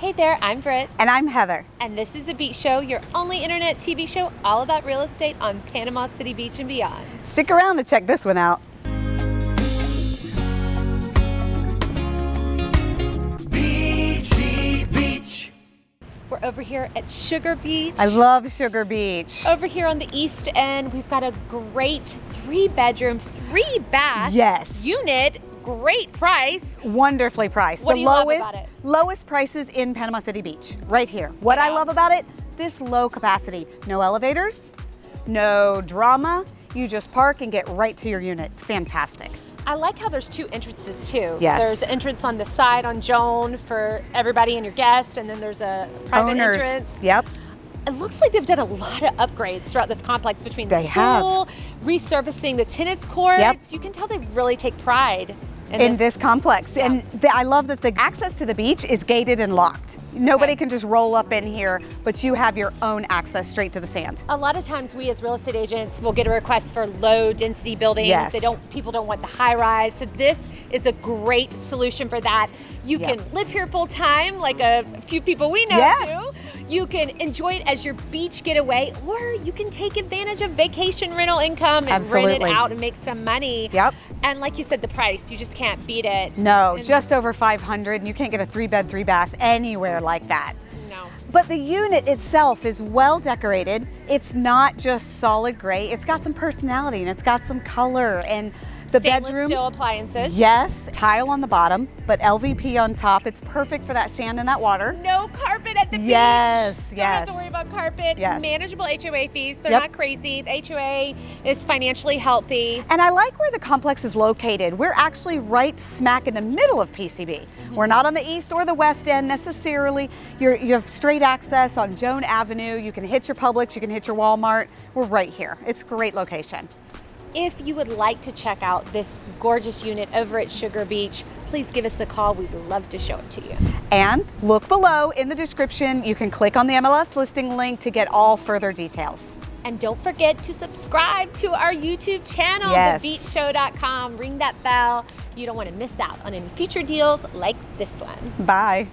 Hey there, I'm Britt. And I'm Heather. And this is The Beach Show, your only internet TV show all about real estate on Panama City Beach and beyond. Stick around to check this one out. Beachy Beach. We're over here at Sugar Beach. I love Sugar Beach. Over here on the east end, we've got a great 3-bedroom, 3-bath Yes. unit. Great price. Wonderfully priced. What the do you love about it? lowest prices in Panama City Beach, right here. What I love about it, this low capacity. No elevators, no drama. You just park and get right to your unit. It's fantastic. I like how there's 2 entrances too. Yes. There's an entrance on the side on Joan for everybody and your guest, and then there's a private Owners. entrance. Yep. It looks like they've done a lot of upgrades throughout this complex between the They have. pool, resurfacing the tennis courts. Yep. You can tell they really take pride in this complex. Yeah. And I love that the access to the beach is gated and locked. Nobody can just roll up in here, but you have your own access straight to the sand. A lot of times we as real estate agents will get a request for low density buildings. Yes. People don't want the high rise. So this is a great solution for that. You Yep. can live here full time like a few people we know Yes. do. You can enjoy it as your beach getaway, or you can take advantage of vacation rental income and rent Absolutely. it out and make some money. Yep. And like you said, the price, you just can't beat it. No, And- just over 500, and you can't get a 3-bed, 3-bath anywhere like that. No. But the unit itself is well decorated. It's not just solid gray. It's got some personality and it's got some color, and the Stainless bedrooms. steel appliances. Yes, tile on the bottom, but LVP on top. It's perfect for that sand and that water. No carpet at the beach. Yes, Don't have yes. to worry about carpet. Yes. Manageable HOA fees. They're Yep. not crazy. The HOA is financially healthy. And I like where the complex is located. We're actually right smack in the middle of PCB. We're not on the east or the west end necessarily. You have straight access on Joan Avenue. You can hit your Publix, you can hit your Walmart. We're right here. It's a great location. If you would like to check out this gorgeous unit over at Sugar Beach, please give us a call. We'd love to show it to you. And look below in the description. You can click on the MLS listing link to get all further details. And don't forget to subscribe to our YouTube channel, Yes. thebeachshow.com. Ring that bell. You don't want to miss out on any future deals like this one. Bye.